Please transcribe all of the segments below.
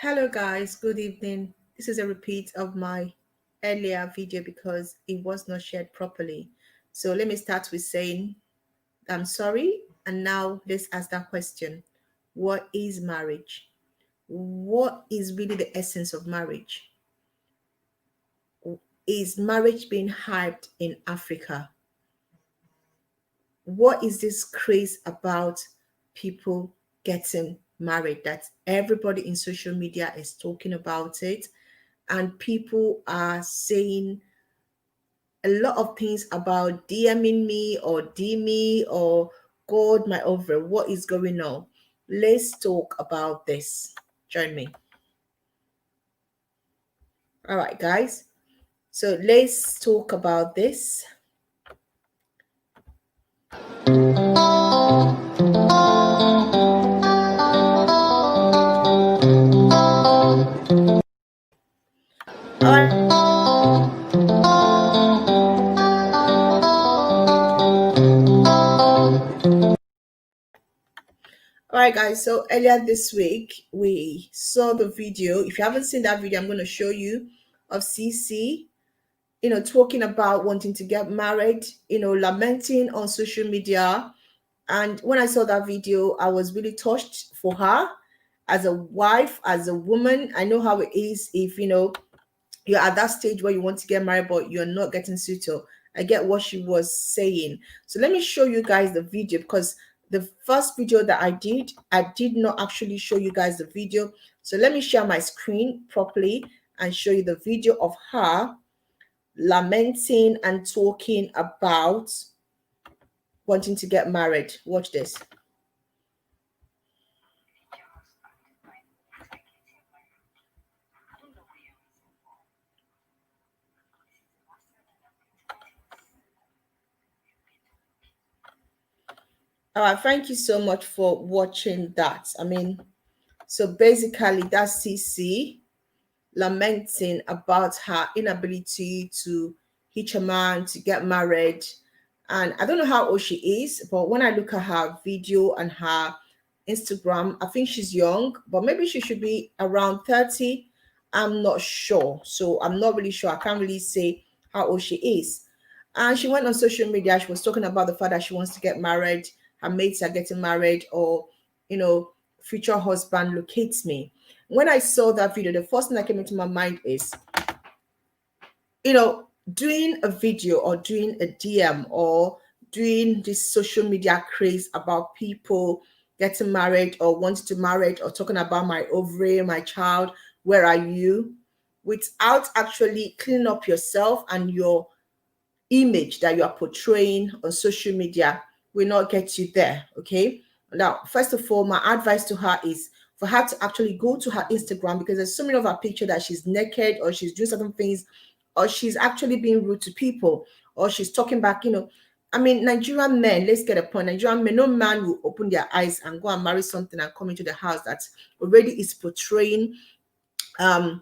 Hello guys, good evening. This is a repeat of my earlier video because it was not shared properly. So let me start with saying I'm sorry, and now let's ask that question. What is marriage? What is really the essence of marriage? Is marriage being hyped in Africa? What is this craze about people getting married that everybody in social media is talking about it? And people are saying a lot of things about DMing me or D me or God, my over. What is going on? Let's talk about this. Join me. All right, guys. So let's talk about this. All right. All right, guys. So earlier this week, we saw the video. If you haven't seen that video, I'm going to show you of Cee-c, talking about wanting to get married, lamenting on social media. And when I saw that video, I was really touched for her as a wife, as a woman. I know how it is if, you're at that stage where you want to get married, but you're not getting suited. I get what she was saying. So let me show you guys the video, because the first video that I did not actually show you guys the video. So let me share my screen properly and show you the video of her lamenting and talking about wanting to get married. Watch this. All right, thank you so much for watching that. So basically that's Cee-c lamenting about her inability to hitch a man, to get married. And I don't know how old she is, but when I look at her video and her Instagram, I think she's young, but maybe she should be around 30. I'm not sure. So I'm not really sure. I can't really say how old she is. And she went on social media. She was talking about the fact that she wants to get married. Her mates are getting married, or, future husband locates me. When I saw that video, the first thing that came into my mind is, doing a video or doing a DM or doing this social media craze about people getting married or wanting to marry or talking about my ovary, my child, where are you? Without actually cleaning up yourself and your image that you are portraying on social media will not get you there. Okay. Now, first of all, my advice to her is for her to actually go to her Instagram, because there's so many of her pictures that she's naked or she's doing certain things, or she's actually being rude to people, or she's talking back, Nigerian men, let's get a point. Nigerian men, no man will open their eyes and go and marry something and come into the house that already is portraying an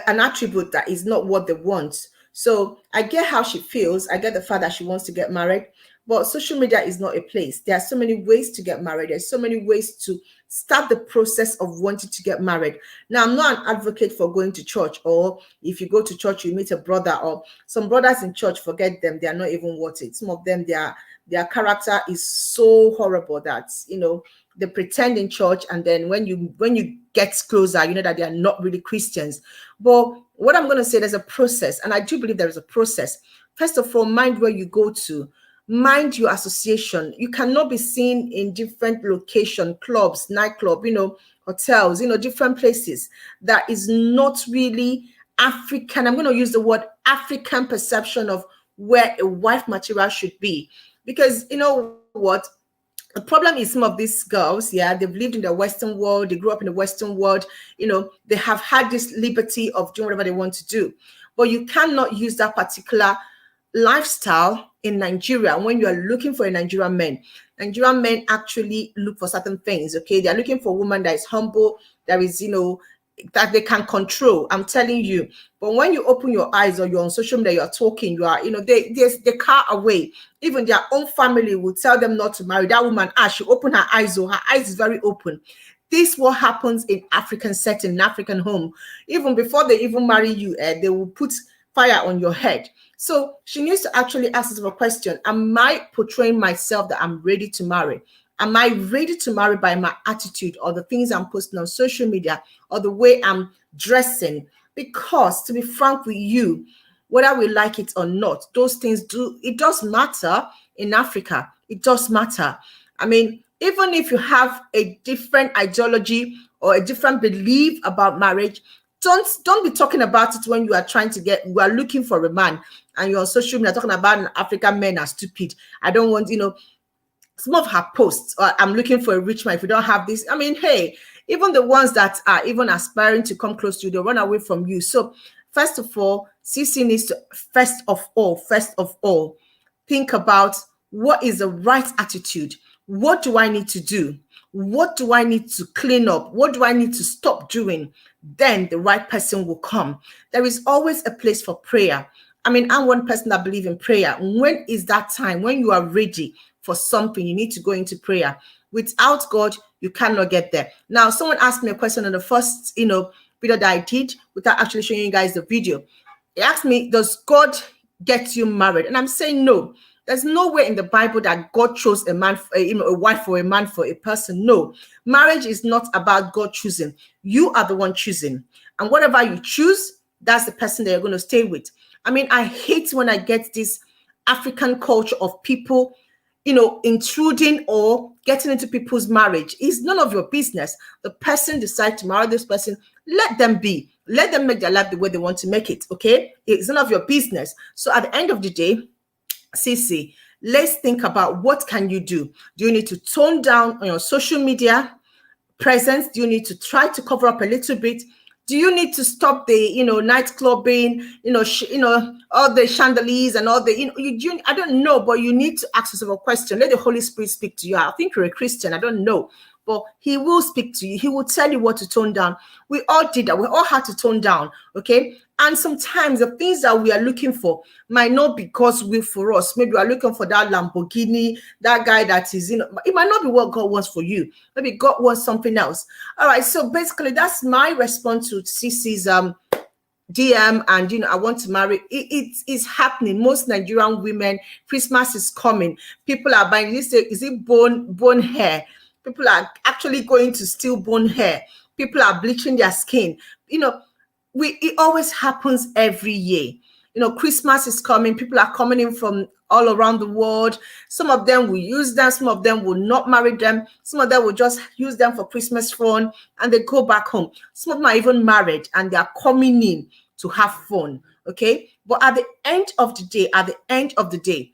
attribute that is not what they want. So I get how she feels. I get the fact that she wants to get married, but social media is not a place. There are so many ways to get married. There's so many ways to start the process of wanting to get married. Now, I'm not an advocate for going to church, or if you go to church, you meet a brother, or some brothers in church, forget them. They are not even worth it. Some of them, their character is so horrible that, they pretend in church, and then when you get closer, you know that they are not really Christians. But what I'm going to say, there's a process, and I do believe there is a process. First of all, mind where you go to, mind your association. You cannot be seen in different location, clubs, nightclub, hotels, different places. That is not really African. I'm going to use the word African perception of where a wife material should be, because you know what, the problem is some of these girls, yeah, they've lived in the Western world, they grew up in the Western world, they have had this liberty of doing whatever they want to do. But you cannot use that particular lifestyle in Nigeria when you are looking for a Nigerian man. Nigerian men actually look for certain things, okay? They're looking for a woman that is humble, that is, that they can control. I'm telling you. But when you open your eyes or you're on social media, you're talking, you are, they car away. Even their own family will tell them not to marry that woman. She open her eyes, her eyes is very open. This what happens in African setting, in African home. Even before they even marry you, they will put fire on your head. So she needs to actually ask herself a question. Am I portraying myself that I'm ready to marry? Am I ready to marry by my attitude or the things I'm posting on social media or the way I'm dressing? Because to be frank with you, whether we like it or not, those things it does matter in Africa. It does matter. I mean, even if you have a different ideology or a different belief about marriage, don't be talking about it when you are looking for a man and you're on social media talking about African men are stupid. I don't want, some of her posts, I'm looking for a rich man. If you don't have this, I mean, hey, even the ones that are even aspiring to come close to you, they'll run away from you. So first of all, Cee-c needs to, first of all, think about what is the right attitude. What do I need to do? What do I need to clean up? What do I need to stop doing? Then the right person will come. There is always a place for prayer. I mean, I'm one person that believes in prayer. When is that time? When you are ready for something, you need to go into prayer. Without God, you cannot get there. Now, someone asked me a question on the first, video that I did without actually showing you guys the video. He asked me, does God get you married? And I'm saying no. There's nowhere in the Bible that God chose a man, a wife for a man, for a person. No, marriage is not about God choosing. You are the one choosing. And whatever you choose, that's the person that you're going to stay with. I mean, I hate when I get this African culture of people, intruding or getting into people's marriage. It's none of your business. The person decides to marry this person, let them be. Let them make their life the way they want to make it, okay? It's none of your business. So at the end of the day, Cee-c, let's think about what can you do. Do you need to tone down on your social media presence? Do you need to try to cover up a little bit? Do you need to stop the, night clubbing, all the chandeliers and all the, I don't know, but you need to ask yourself a question. Let the Holy Spirit speak to you. I think you're a Christian. I don't know, but he will speak to you. He will tell you what to tone down. We all did that. We all had to tone down, okay? And sometimes the things that we are looking for might not be God's will for us. Maybe we are looking for that Lamborghini, that guy that is, it might not be what God wants for you. Maybe God wants something else. All right, so basically that's my response to Cee-c's DM, and I want to marry. It is happening. Most Nigerian women, Christmas is coming. People are buying this. Is it bone hair? People are actually going to steal bone hair. People are bleaching their skin. It always happens every year. Christmas is coming. People are coming in from all around the world. Some of them will use them. Some of them will not marry them. Some of them will just use them for Christmas fun and they go back home. Some of them are even married and they are coming in to have fun. Okay. But at the end of the day,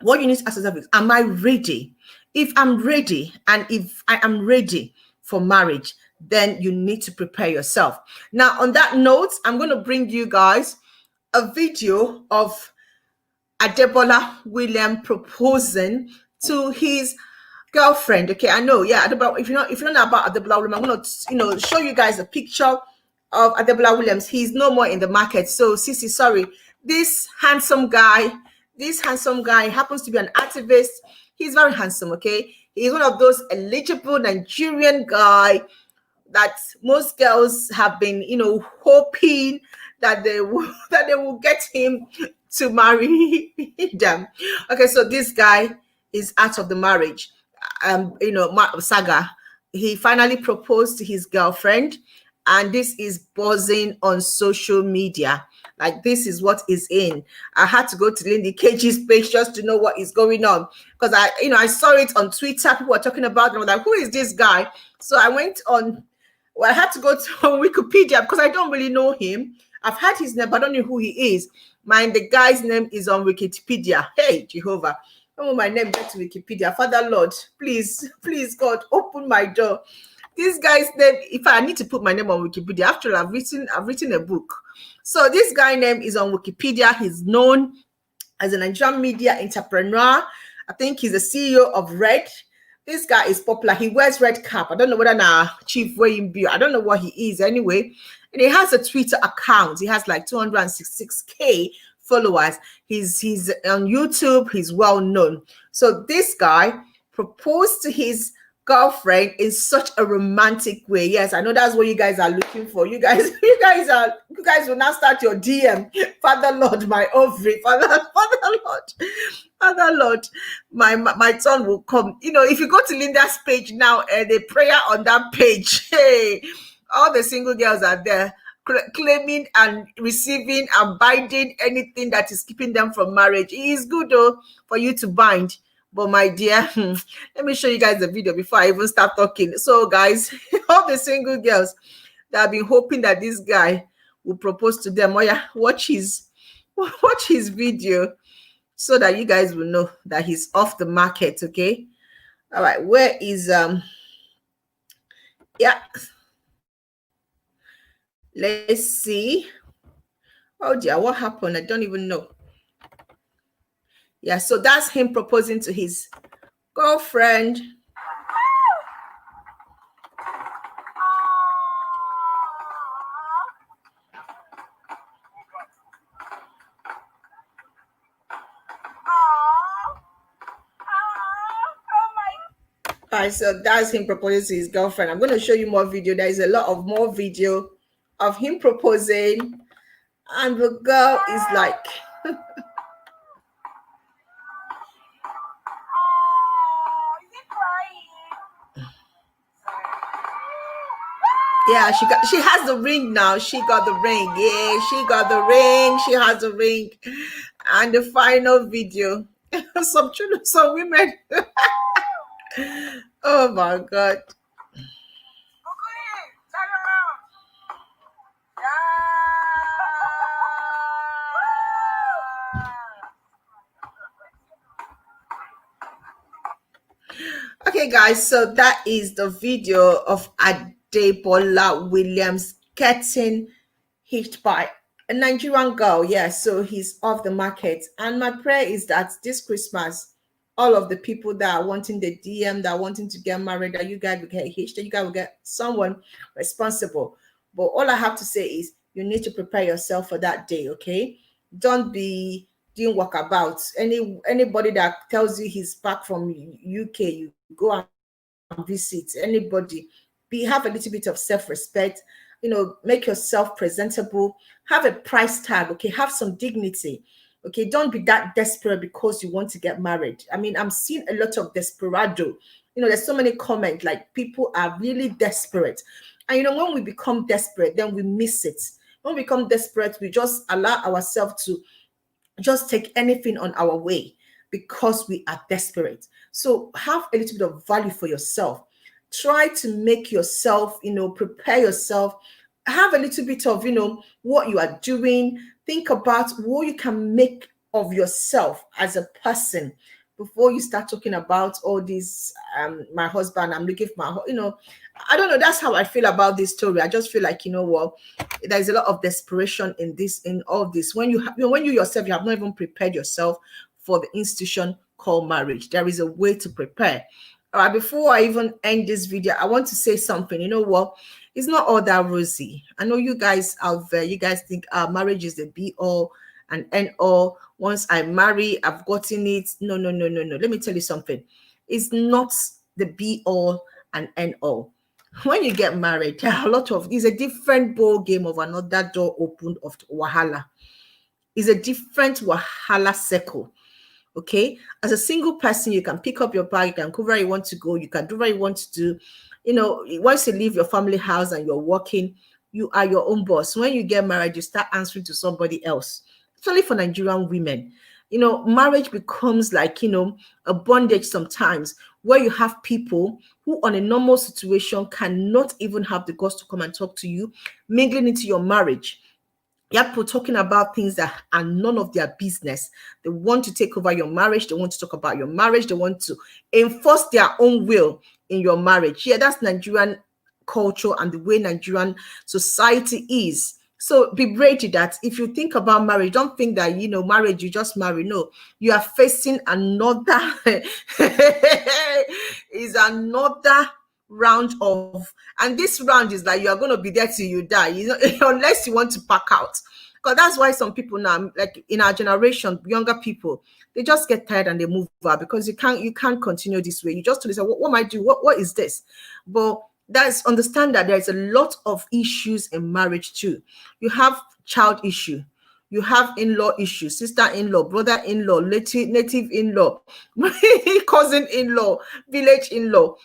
what you need to ask yourself is, am I ready? If I'm ready, and if I am ready for marriage, then you need to prepare yourself. Now, on that note, I'm going to bring you guys a video of Debola Williams proposing to his girlfriend. Okay, I know, yeah. If you don't know about Debola Williams, I'm going to show you guys a picture of Debola Williams. He's no more in the market. So, Cee-c, sorry. This handsome guy happens to be an activist. He's very handsome, okay? He's one of those eligible Nigerian guy that most girls have been, hoping that they will get him to marry them. Okay, so this guy is out of the marriage. Saga. He finally proposed to his girlfriend, and this is buzzing on social media. Like, this is what is in. I had to go to Lindy Cage's page just to know what is going on, because I saw it on Twitter. People were talking about it. I was like, who is this guy? So I went on. Well, I had to go to Wikipedia because I don't really know him. I've heard his name, but I don't know who he is. The guy's name is on Wikipedia. Hey, Jehovah. Oh, my name get to Wikipedia. Father Lord, please, God, open my door. This guy's name, if I need to put my name on Wikipedia, after I've written a book. So this guy's name is on Wikipedia. He's known as a Nigerian media entrepreneur. I think he's the CEO of Red. This guy is popular. He wears red cap. I don't know whether now Chief Williams. I don't know what he is anyway. And he has a Twitter account. He has like 266K followers. He's on YouTube. He's well known. So this guy proposed to his girlfriend in such a romantic way. Yes, I know that's what you guys are looking for. You guys will now start your DM. Father Lord, my ovary, Father Lord, my turn will come. You know, if you go to Linda's page now, the prayer on that page, hey, all the single girls are there claiming and receiving and binding anything that is keeping them from marriage. It is good though for you to bind. But my dear, let me show you guys the video before I even start talking. So guys, all the single girls that have been hoping that this guy will propose to them, oh yeah, watch his video so that you guys will know that he's off the market. Okay. All right, where is yeah, let's see. Oh dear, what happened? I don't even know. Yeah, so that's him proposing to his girlfriend. All right, so that's him proposing to his girlfriend. I'm going to show you more video. There is a lot of more video of him proposing, and the girl is like, yeah, she has the ring now. She got the ring. Yeah, she got the ring. She has the ring. And the final video, some women. Oh my God. Okay, guys, so that is the video of Debola Williams getting hit by a Nigerian girl. Yeah, so he's off the market. And my prayer is that this Christmas, all of the people that are wanting the DM, that are wanting to get married, that you guys will get hitched, that you guys will get someone responsible. But all I have to say is you need to prepare yourself for that day, okay? Don't be doing walkabouts. Anybody that tells you he's back from UK, you go and visit. Anybody, have a little bit of self-respect. You know, make yourself presentable. Have a price tag, okay? Have some dignity. Okay, don't be that desperate because you want to get married. I mean, I'm seeing a lot of desperado. You know, there's so many comments like people are really desperate. And you know, when we become desperate, then we miss it. When we become desperate, we just allow ourselves to just take anything on our way because we are desperate. So have a little bit of value for yourself. Try to make yourself, you know, prepare yourself. Have a little bit of, you know, what you are doing. Think about what you can make of yourself as a person before you start talking about all these, my husband, I'm looking for my, you know, I don't know. That's how I feel about this story. I just feel like, you know what, there's a lot of desperation in this, in all this. When you yourself, you have not even prepared yourself for the institution called marriage. There is a way to prepare. All right, before I even end this video, I want to say something. You know what? It's not all that rosy. I know you guys out there, you guys think marriage is the be all and end all. Once I marry, I've gotten it. No. Let me tell you something. It's not the be all and end all. When you get married, there are a lot of, it's a different ball game of another door opened of wahala. It's a different wahala circle. Okay, as a single person, you can pick up your bag, you can go where you want to go, you can do what you want to do. You know, once you leave your family house and you're working, you are your own boss. When you get married, you start answering to somebody else. Especially for Nigerian women, you know, marriage becomes like, you know, a bondage sometimes, where you have people who on a normal situation cannot even have the guts to come and talk to you, mingling into your marriage. You have people talking about things that are none of their business. They want to take over your marriage. They want to talk about your marriage. They want to enforce their own will in your marriage. Yeah, that's Nigerian culture and the way Nigerian society is. So be ready that if you think about marriage, don't think that, you know, marriage, you just marry. No, you are facing another, is another round of, and this round is like you are going to be there till you die, you know, unless you want to pack out. Because that's why some people now, like in our generation, younger people, they just get tired and they move out, because you can't continue this way. You just say, what am I doing? What is this? But that's understand that there's a lot of issues in marriage too. You have child issue, you have in-law issue, sister-in-law, brother-in-law, native in-law, cousin-in-law, village in-law.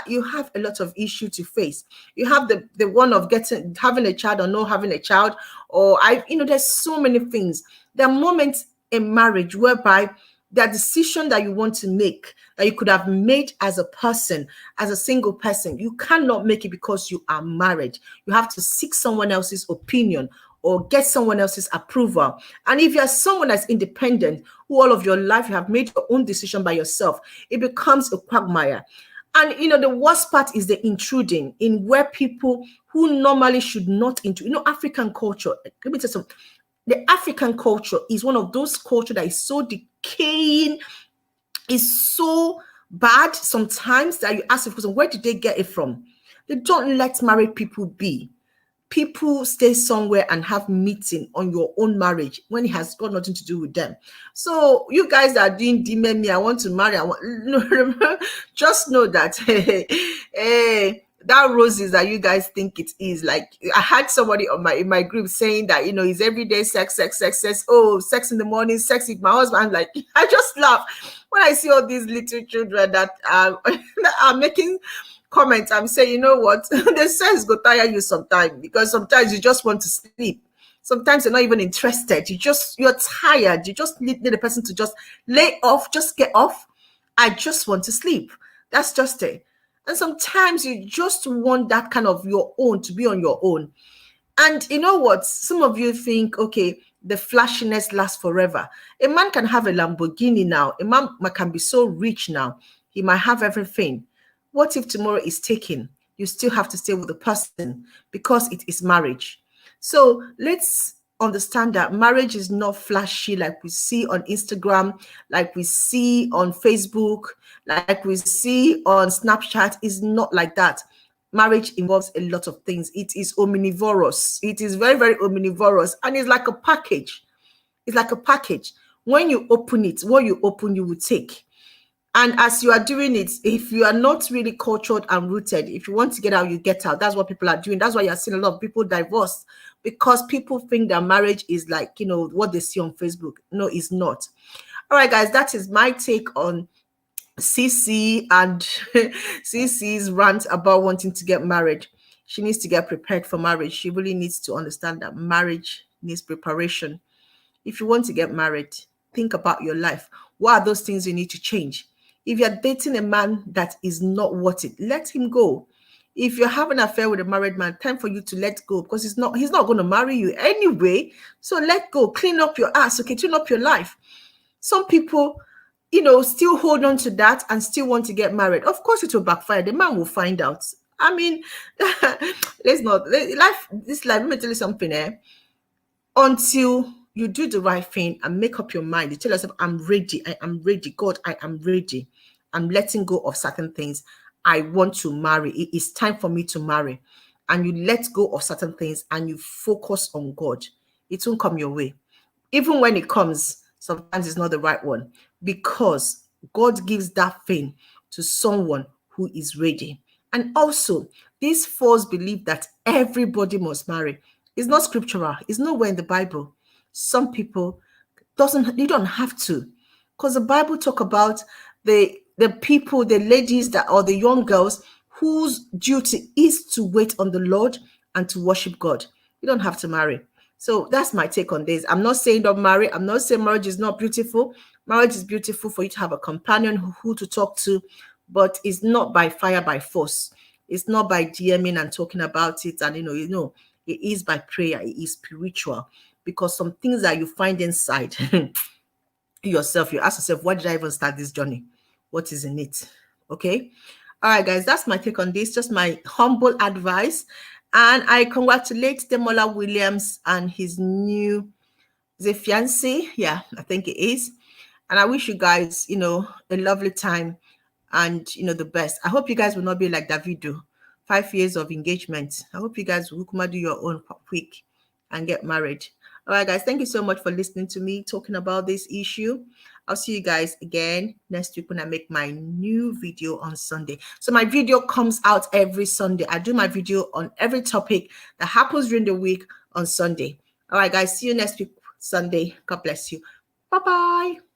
You have a lot of issue to face. You have the one of having a child or not having a child, or there's so many things. There are moments in marriage whereby the decision that you want to make, that you could have made as a person, as a single person, you cannot make it because you are married. You have to seek someone else's opinion or get someone else's approval. And if you're someone that's independent, who all of your life you have made your own decision by yourself, it becomes a quagmire. And the worst part is the intruding in where people who normally should not intrude. African culture, let me tell you something. The African culture is one of those cultures that is so decaying, is so bad sometimes that you ask the person, where did they get it from? They don't let married people be. People stay somewhere and have meeting on your own marriage when it has got nothing to do with them. So you guys are doing me, I want to marry. Just know that that roses that you guys think it is. Like, I had somebody in my group saying that it's every day sex. Oh, sex in the morning, sex with my husband. I'm like, I just laugh when I see all these little children that are making comments. I'm saying, you know what? The sex go tire you sometimes, because sometimes you just want to sleep. Sometimes you're not even interested. You're tired. You just need the person to just lay off, just get off. I just want to sleep. That's just it. And sometimes you just want that kind of your own, to be on your own. And you know what? Some of you think, okay, the flashiness lasts forever. A man can have a Lamborghini now. A man can be so rich now. He might have everything. What if tomorrow is taken? You still have to stay with the person because it is marriage. So let's understand that marriage is not flashy like we see on Instagram, like we see on Facebook, like we see on Snapchat. Is not like that. Marriage involves a lot of things. It is omnivorous. It is very, very omnivorous. And it's like a package. It's like a package. When you open it, what you open, you will take. And as you are doing it, if you are not really cultured and rooted, if you want to get out, you get out. That's what people are doing. That's why you're seeing a lot of people divorced, because people think that marriage is like, what they see on Facebook. No, it's not. All right, guys, that is my take on Cee-c and Cee-c's rant about wanting to get married. She needs to get prepared for marriage. She really needs to understand that marriage needs preparation. If you want to get married, think about your life. What are those things you need to change? If you're dating a man that is not worth it, let him go. If you're having an affair with a married man, time for you to let go, because he's not going to marry you anyway. So let go. Clean up your ass, okay? Clean up your life. Some people, still hold on to that and still want to get married. Of course, it will backfire. The man will find out. I mean, let me tell you something, until you do the right thing and make up your mind, you tell yourself, I'm ready. I am ready. God, I am ready. I'm letting go of certain things. I want to marry. It is time for me to marry. And you let go of certain things and you focus on God. It won't come your way. Even when it comes, sometimes it's not the right one, because God gives that thing to someone who is ready. And also, this false belief that everybody must marry is not scriptural. It's nowhere in the Bible. Some people you don't have to, because the Bible talk about the people, the ladies or the young girls whose duty is to wait on the Lord and to worship God. You don't have to marry. So that's my take on this. I'm not saying don't marry. I'm not saying marriage is not beautiful. Marriage is beautiful for you to have a companion who to talk to, but it's not by fire, by force. It's not by DMing and talking about it. And, it is by prayer. It is spiritual, because some things that you find inside yourself, you ask yourself, why did I even start this journey? What is in it? Okay. All right, guys, that's my take on this. Just my humble advice. And I congratulate Debola Williams and his new, fiancé. Yeah, I think it is. And I wish you guys, a lovely time and, the best. I hope you guys will not be like Davido, 5 years of engagement. I hope you guys will do your own quick and get married. All right, guys, thank you so much for listening to me talking about this issue. I'll see you guys again next week when I make my new video on Sunday. So my video comes out every Sunday. I do my video on every topic that happens during the week on Sunday. All right, guys, see you next week, Sunday. God bless you. Bye-bye.